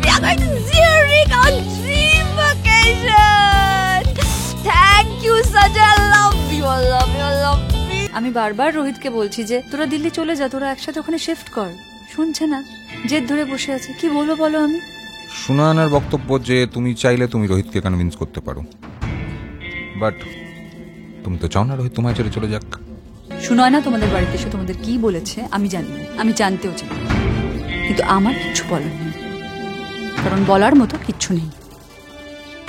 We are going to Zurich on dream vacation. Thank you, Sajal. I love you. I love you. I love you. আমি বারবার রোহিতকে বলছি যে তোরা দিল্লি চলে যা, তোরা একসাথে ওখানে শিফট কর। শুনছে না, জেদ ধরে বসে আছে। কি বলবো বলো আমি? সুনয়নার বক্তব্য যে তুমি চাইলে তুমি রোহিতকে কনভিন্স করতে পারো, বাট তুমি তো চাও না রোহিত তোমায় ছেড়ে চলে যাক। সুনয়না তোমাদের বাড়িতে এসে তোমাদের কি বলেছে আমি জানি না, আমি জানতেও চাই, কিন্তু আমার কিচ্ছু বলার নেই, কারণ বলার মতো কিচ্ছু নেই।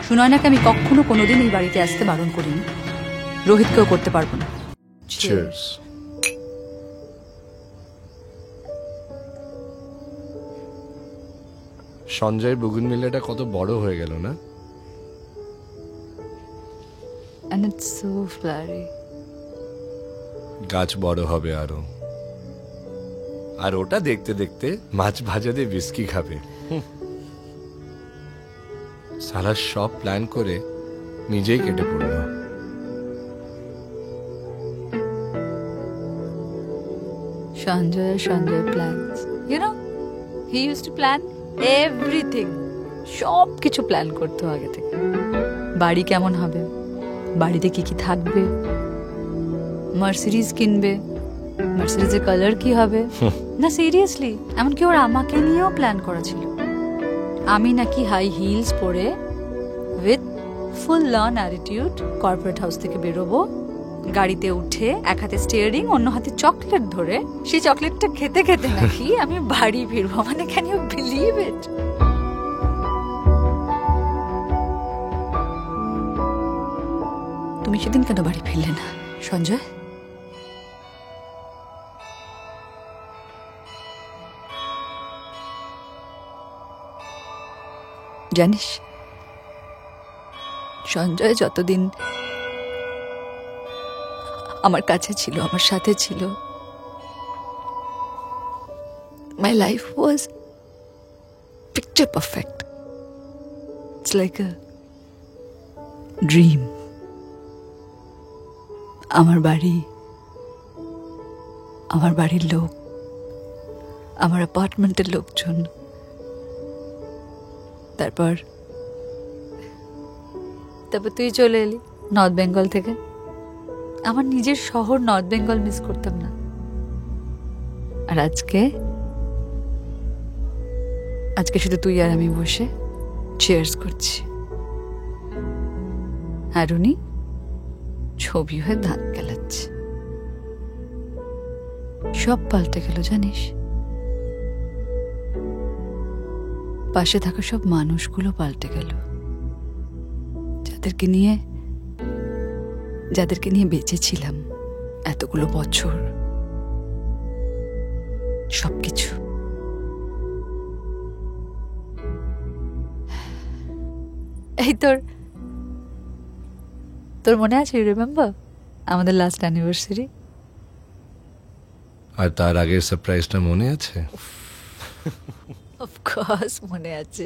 সুনয়নাকে আমি কখনো কোনোদিন এই বাড়িতে আসতে বারণ করিনি, রোহিতকেও করতে পারবো না। Cheers. সঞ্জয় বুগুনভিলেটা কত বড় হয়ে গেল না? And it's so flowery. গাছ বড় হবে আরো, আর ওটা দেখতে দেখতে মাছ ভাজা দিয়ে বিস্কি খাবে। সারা সব প্ল্যান করে নিজেই কেটে পড়লো। Sanjay plans. You know, he used to plan everything. সব কিছু প্ল্যান করতো আগে থেকে। বাড়ি কেমন হবে, বাড়িতে কি কি থাকবে, মার্সিডিজ কিনবে, মার্সিডিজের কালার কি হবে, না সিরিয়াসলি এমনকি ওর আমাকে নিয়েও প্ল্যান করা ছিল। আমি নাকি হাই হিলস পরে with full on attitude corporate house থেকে বেরোবো, গাড়িতে উঠে এক হাতে স্টিয়ারিং অন্য হাতে চকলেট ধরে সেই চকলেটটা খেতে খেতে নাকি আমি বাড়ি ফিরবো। মানে ক্যান ইউ বিলিভ ইট? তুমি সেদিন কেন বাড়ি ফিরলে না সঞ্জয়? জানিস সঞ্জয় যতদিন আমার কাছে ছিল, আমার সাথে ছিল, my life was picture perfect. It's like a dream. আমার বাড়ি, আমার বাড়ির লোক, আমার অ্যাপার্টমেন্টের লোকজন, তারপর তুই চলে এলি নর্থ বেঙ্গল থেকে। আমার নিজের শহর নর্থ বেঙ্গল মিস করতাম না। আর আজকে শুধু তুই আর আমি বসে চিয়ার্স করছি, আর উনি ছবি হয়ে দাঁত গেলাচ্ছে। সব পাল্টে গেল জানিস, পাশে থাকা সব মানুষগুলো পাল্টে গেল, যাদেরকে নিয়ে বেঁচেছিলাম এতগুলো বছর। সবকিছু এই তোর মনে আছে? রিমেম্বার আমাদের লাস্ট অ্যানিভার্সারি? আর তার আগের সারপ্রাইজটা মনে আছে? অফ কোর্স মনে আছে।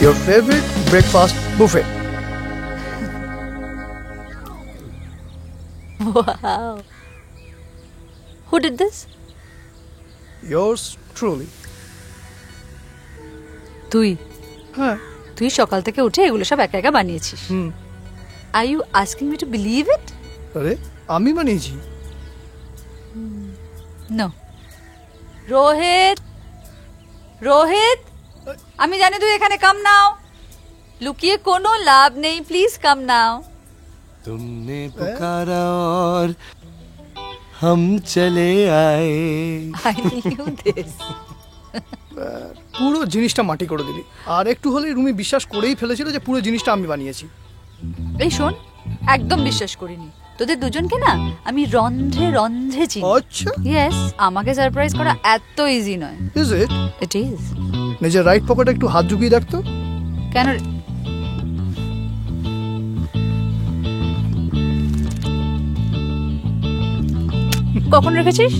Your favorite breakfast buffet. Wow. Who did this? Yours truly. তুই? হ্যাঁ। তুই সকাল থেকে উঠে এগুলো সব একা একা বানিয়েছিস? Are you asking me to believe it? আরে আমি বানিয়েছি? No. রোহিত, আমি জানি তুই এখানে কাম নাও, লুকিয়ে কোনো লাভ নেই, প্লিজ কাম নাও। तुमने पुकारा और हम चले आए। I knew this. পুরো জিনিসটা মাটি করে দিলি। আর একটু হলেই রুমি বিশ্বাস করেই ফেলেছিল যে পুরো জিনিসটা আমি বানিয়েছি। এই শোন, একদম বিশ্বাস করিনি। তোদের দুজনকে না আমি রন্ধ্রে রন্ধ্রে চিনি। আচ্ছা। ইয়েস, আমাকে সারপ্রাইজ করা এত ইজি নয়। Is it? It is. নিজের রাইট পকেটে একটু হাত ঢুকিয়ে দেখতো। কেন? কখন রেখেছিস?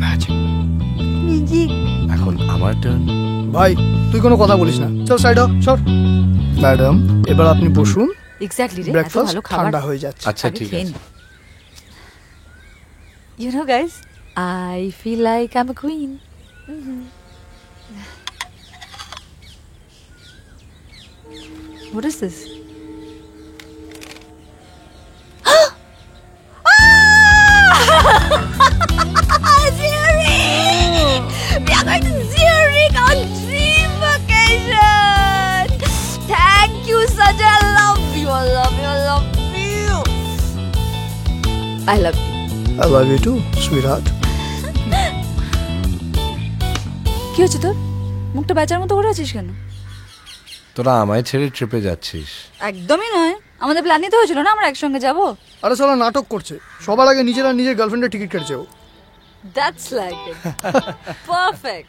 ম্যাজিক। এখন আমার টার্ন। ভাই তুই কোনো কথা বলিস না, চল সাইড হ, সর। ম্যাডাম এবার আপনি বসুন, এক্স্যাক্টলি রে, এত ব্রেকফাস্ট ভালো খাবার। ঠান্ডা হয়ে যাচ্ছে। আচ্ছা ঠিক আছে। You know guys, I feel like I'm a queen. What is this? We are going to Zurich on dream vacation. Thank you, Sajal. I love you. I love you. I love you. I love you. I love you too, sweetheart. কি হচ্ছে তোর? মুখটা বেচার মতো করে আছিস কেন? তোরা আমায় ছেড়ে ট্রিপে যাচ্ছিস? একদমই নয়, আমাদের প্ল্যানই তো হয়েছিল না আমরা একসঙ্গে যাব। আরে সালা নাটক করছে, সবার আগে নিজের আর নিজের গার্লফ্রেন্ডের টিকিট কেটেছে ও। That's like it. Perfect.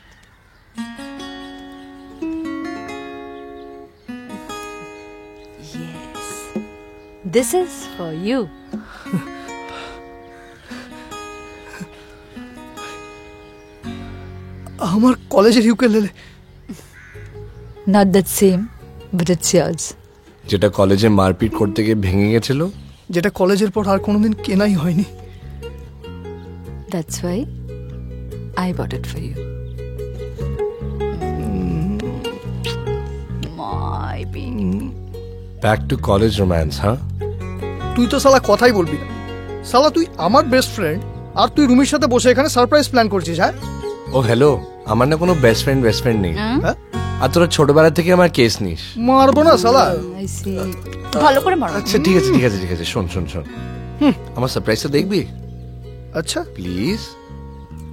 Yes. This is for you. আমার কলেজের ukulele. Not that same, but it's yours. যেটা কলেজে মারপিট করতে গিয়ে ভেঙে গেছিল, যেটা কলেজের পর আর কোনোদিন কেনাই হয়নি। That's why I bought it for you. My baby. Back to college romance. হ্যাঁ, তুই তো সালা কথাই বলবি না। সালা তুই আমার বেস্ট ফ্রেন্ড আর তুই রুমির সাথে বসে এখানে সারপ্রাইজ প্ল্যান করছিস। হ্যাঁ ও হ্যালো, আমার না কোনো বেস্ট ফ্রেন্ড নেই। হ্যাঁ আর তোরা ছোটবেলা থেকে আমার কেস নিস। মারবো না সালা। I see. ভালো করে মারো। আচ্ছা ঠিক আছে শোন আমার সারপ্রাইজটা দেখবি আচ্ছা প্লিজ?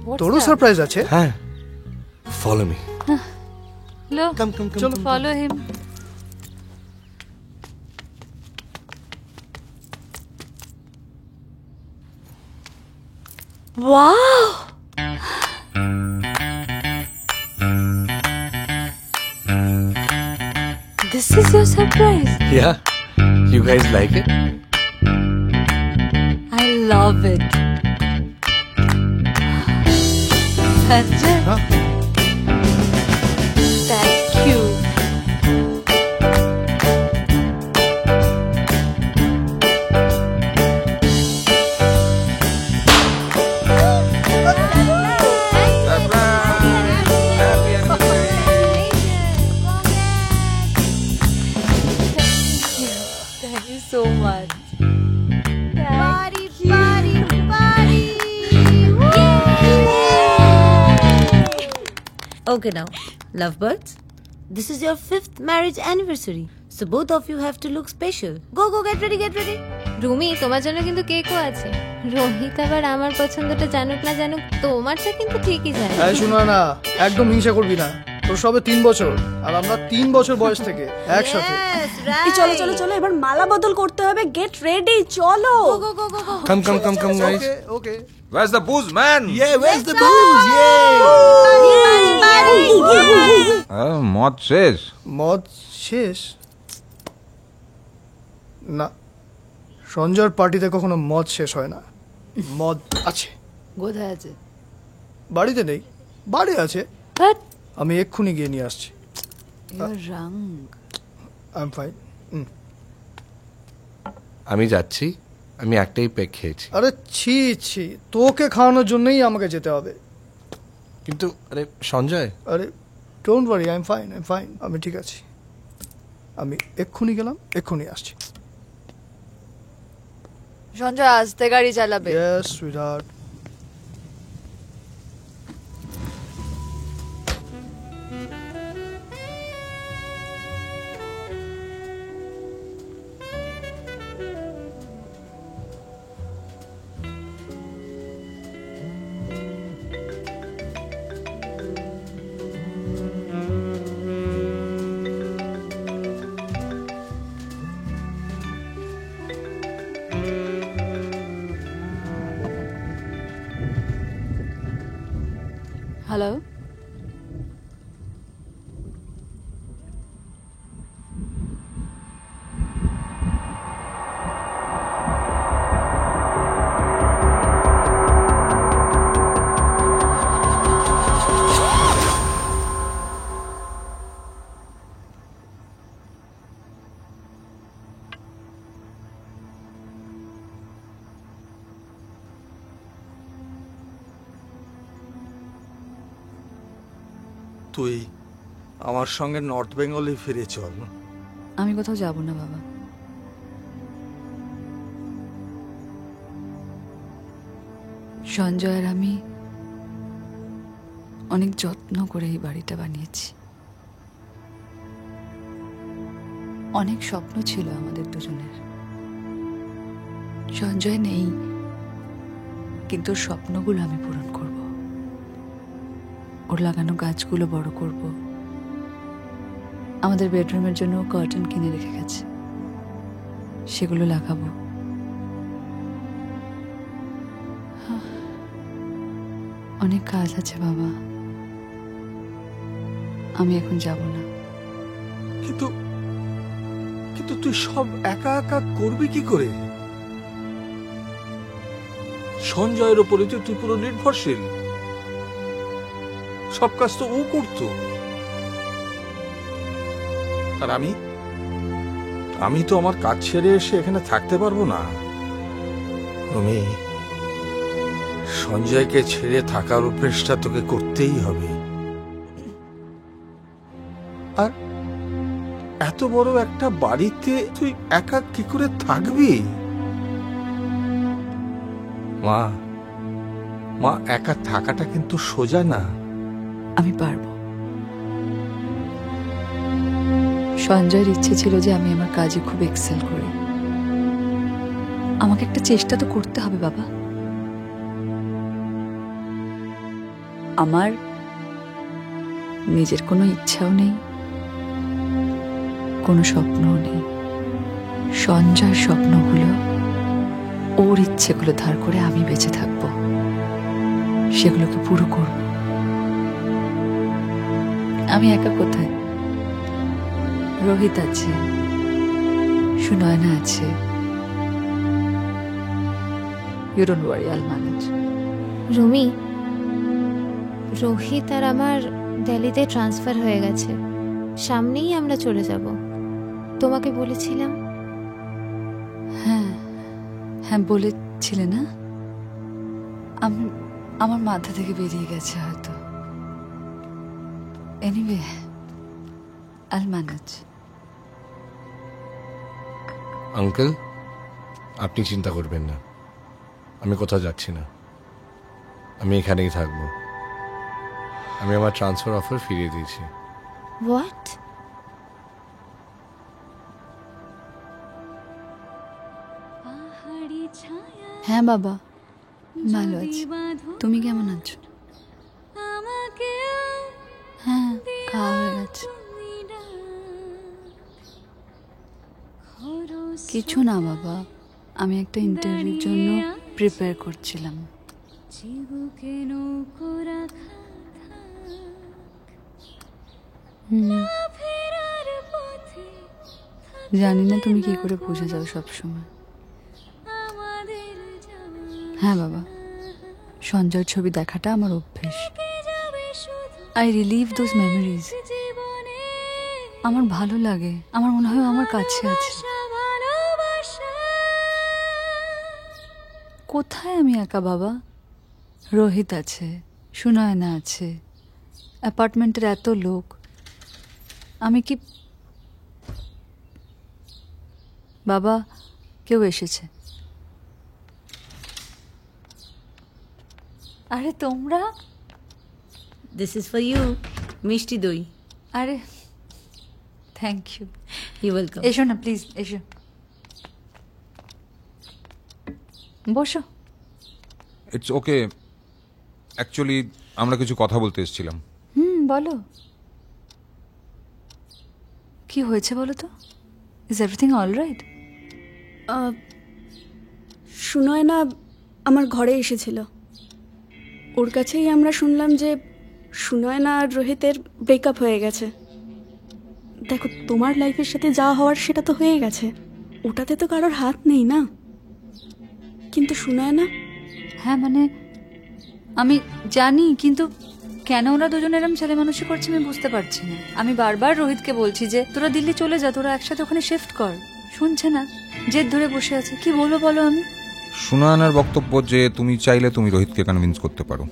What's তোরও that? সারপ্রাইজ আছে? হ্যাঁ, ফলো মি। Look, Come. চলো। follow him. Wow! This is your surprise. Yeah, you guys like it? I love it. Sanjay, Huh? thank you. Thank you so much. Party, party, party. Okay now, lovebirds. This is your 5th marriage anniversary. So both of you have to look special. Go, get ready, get ready. Rumi, তোমার জন্য কিন্তু কেকও আছে। রোহিত আবার আমার পছন্দটা জানুক না জানুক, তোমারটা কিন্তু ঠিকই জানে। এই শোনা না, একদম হিংসা করবি না। তোর সবে 3 বছর আর আমরা 3 বছর বয়স থেকে একসাথে। Yes, right. এই চলো চলো চলো, এবার মালা বদল করতে হবে। গেট রেডি, চলো। Go. Come guys. Okay okay. Where's the booze, man? Where's the booze? মদ শেষ। মদ শেষ? না, সঞ্জয়ের পার্টিতে কখনো মদ শেষ হয় না। মদ আছে। কোথায় আছে? বাড়িতে নেই, বাড়ি আছে। But আমি এক্ষুনি গিয়ে নিয়ে আসছি। you're wrong. I am fine. আমি যাচ্ছি, আমি একটাই পেক খেয়েছি। আরে ছি, তোকে খাওয়ানোর জন্যই আমাকে যেতে হবে। কিন্তু আরে সঞ্জয়, আরে don't worry, I am fine. আমি ঠিক আছি। আমি এক্ষুনি গেলাম, এক্ষুনি আসছি। সঞ্জয় আস্তে গাড়ি চালাবে। Yes sweetheart. হ্যালো, তুই আমার সঙ্গে নর্থ বেঙ্গলে ফিরে চল। আমি কোথাও যাব না বাবা। সঞ্জয় আর আমি অনেক যত্ন করে এই বাড়িটা বানিয়েছি। অনেক স্বপ্ন ছিল আমাদের দুজনের। সঞ্জয় নেই, কিন্তু ওর স্বপ্নগুলো আমি পূরণ করব। ওর লাগানো গাছগুলো বড় করব। আমাদের বেডরুমের জন্য কার্টেন কিনে রেখে গেছে, সেগুলো লাগাবো। অনেক কাজ আছে বাবা, আমি এখন যাব না। কিন্তু কিন্তু তুই সব একা একা করবি কি করে? সঞ্জয়ের ওপরে তুই পুরো নির্ভরশীল। সব কাজ তো ও করতো। আর আমি তো আমার কাজ ছেড়ে এসে এখানে থাকতে পারবো না। তুমি সঞ্জয়কে ছেড়ে থাকার অভ্যেসটা তোকে করতেই হবে। আর এত বড় একটা বাড়িতে তুই একা কি করে থাকবি? মা একা থাকাটা কিন্তু সোজা না। আমি পারবো। সঞ্জয়ের ইচ্ছে ছিল যে আমি আমার কাজে খুব এক্সেল করি। আমাকে একটা চেষ্টা তো করতে হবে বাবা। আমার নিজের কোনো ইচ্ছাও নেই, কোনো স্বপ্নও নেই। সঞ্জয়ের স্বপ্নগুলো, ওর ইচ্ছেগুলো ধার করে আমি বেঁচে থাকবো, সেগুলোকে পুরো করব। আমি একা কোথায়? রোহিত আছে, সুনয়না আছে। You don't worry, I'll manage. Rumi, Rohit আর আমার দিল্লিতে ট্রান্সফার হয়ে গেছে। সামনেই আমরা চলে যাব। তোমাকে বলেছিলাম। হ্যাঁ হ্যাঁ বলেছিলে না? আমার মাথা থেকে বেরিয়ে গেছে হয়তো। Anyway, I'll manage. আঙ্কেল, আপনি চিন্তা করবেন না, আমি কোথাও যাচ্ছি না। আমি এখানেই থাকবো। আমি আমার ট্রান্সফার অফার ফিরিয়ে দিয়েছি। হোয়াট? হ্যাঁ বাবা, ভালো আছি। তুমি কেমন আছো? হ্যাঁ, খাওয়া হয়ে গেছে। কিছু না বাবা, আমি একটা ইন্টারভিউর জন্য প্রিপেয়ার করছিলাম। জানি না তুমি কি করে বুঝে যাও সবসময়। হ্যাঁ বাবা, সঞ্জয়ের ছবি দেখাটা আমার অভ্যেস। I relive those memories. আমার ভালো লাগে, আমার মনে হয় আমার কাছে আছে। কোথায় আমি একা বাবা? রোহিত আছে, সুনয়না আছে, অ্যাপার্টমেন্টের এত লোক। আমি কি বাবা? কেউ এসেছে। আরে তোমরা? দিস ইজ ফর ইউ, মিষ্টি দই। আরে থ্যাংক ইউ। You welcome. এসো না প্লিজ, এসো, বসো। It's okay. অ্যাকচুয়ালি আমরা কিছু কথা বলতে এসেছিলাম। বলো, কি হয়েছে বলো তো? Is everything all right? Sunayana আমার ঘরে এসেছিল। ওর কাছেই আমরা শুনলাম যে সুনয়না আর রোহিতের ব্রেকআপ হয়ে গেছে। দেখো, তোমার লাইফের সাথে যা হওয়ার সেটা তো হয়ে গেছে, ওটাতে তো কারোর হাত নেই না। কিন্তু সুনয়না? হ্যাঁ মানে আমি জানি, কিন্তু কেন ওরা দুজন এরম ছেলে মানুষই করছে আমি বুঝতে পারছি না। আমি বারবার রোহিতকে বলছি যে তোরা দিল্লি চলে যা, তোরা একসাথে ওখানে শিফট কর। শুনছে না, জেদ ধরে বসে আছে। কি বলবো বলো? আমি সুনয়নার বক্তব্য যে তুমি চাইলে তুমি রোহিতকে কনভিন্স করতে পারো,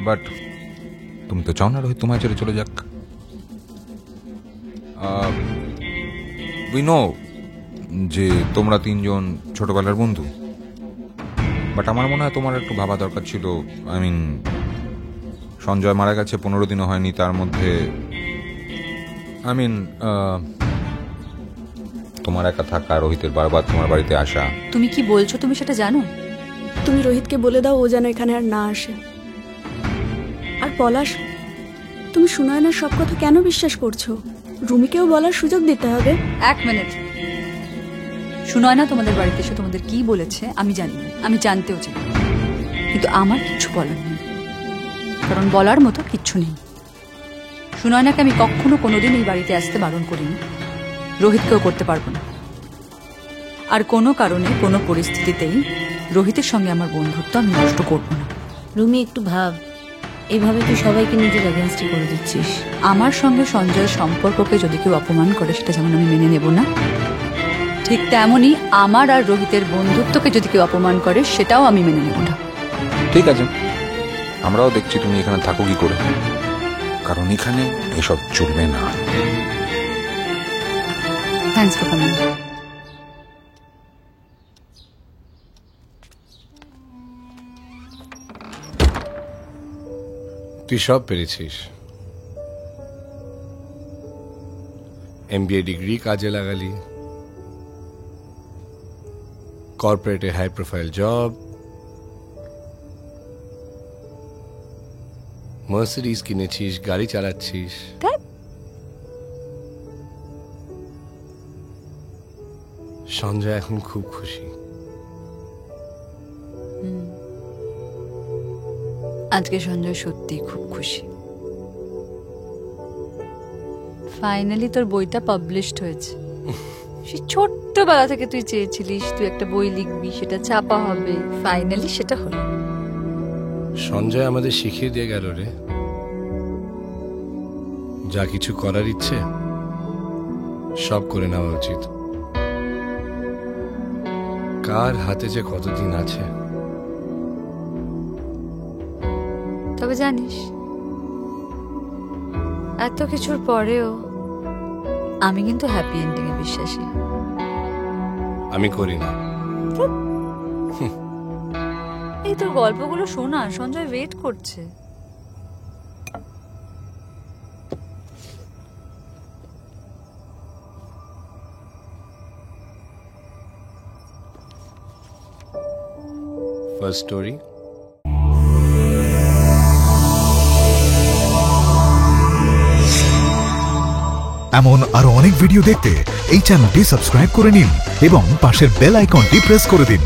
বাট তুমি তো চাও না রোহিত তোমায় ছেড়ে চলে যাক। উই নো যে তোমরা তিনজন ছোটবেলার বন্ধু, বাট আমার মনে হয় তোমার একটু ভাবা দরকার ছিল। আই মিন, সঞ্জয় মারা গেছে 15 দিনও হয়নি, তার মধ্যে আই মিন তোমার একা থাকা, রোহিতের বারবার তোমার বাড়িতে আসা। তুমি কি বলছো তুমি সেটা জানো? তুমি রোহিতকে বলে দাও ও যেন এখানে আর না আসে। আর পলাশ, তুমি সুনয়নার সব কথা কেন বিশ্বাস করছো? রুমিকেও বলার সুযোগ দিতে হবে। 1 মিনিট। সুনয়না তোমাদের বাড়িতে এসে তোমাদের কি বলেছে আমি জানি না, আমি জানতেও চাই, কিন্তু আমার কিচ্ছু বলার নেই, কারণ বলার মতো কিচ্ছু নেই। সুনয়নাকে আমি কখনো কোনোদিন এই বাড়িতে আসতে বারণ করিনি, রোহিতকেও করতে পারবো না। আর কোনো কারণে কোনো পরিস্থিতিতেই রোহিতের সঙ্গে আমার বন্ধুত্ব আমি নষ্ট করবো না। রুমি একটু ভাব, এইভাবে তুই সবাইকে নিজের এগেনস্টে করে দিচ্ছিস। আমার সঙ্গে সঞ্জয়ের সম্পর্ককে যদি কেউ অপমান করে সেটা যেমন আমি মেনে নেব না, ঠিক তেমনই আমার আর রোহিতের বন্ধুত্বকে যদি কেউ অপমান করে সেটাও আমি মেনে নেব না। ঠিক আছে, আমরাও দেখছি তুমি এখানে থাকো কি করে, কারণ এখানে এসব চলবে না। Thanks for coming. তুই সব পেরেছিস, MBA ডিগ্রি কাজে লাগালি, কর্পোরেটে হাই প্রোফাইল জব, মার্সিডিজ কিনেছিস, গাড়ি চালাচ্ছিস। সঞ্জয় এখন খুব খুশি। আজকে সঞ্জয় সত্যি খুব খুশি। ফাইনালি তোর বইটা পাবলিশড হয়েছে। সেই ছোট্টবেলা থেকে তুই চেয়েছিলিস তুই একটা বই লিখবি, সেটা ছাপা হবে, ফাইনালি সেটা হলো। সঞ্জয় আমাদের শিখিয়ে দিয়ে গেল রে, যা কিছু করার ইচ্ছে সব করে নেওয়া উচিত। কার হাতে যে কতদিন আছে। তবে জানিস, এত কিছুর পরেও আমি কিন্তু হ্যাপি এন্ডিং এ বিশ্বাসী। আমি করি না। এই তোর গল্পগুলো শোনা, সঞ্জয় ওয়েট করছে। First story. এমন আরো অনেক ভিডিও দেখতে এই চ্যানেলটি সাবস্ক্রাইব করে নিন এবং পাশের বেল আইকনটি প্রেস করে দিন।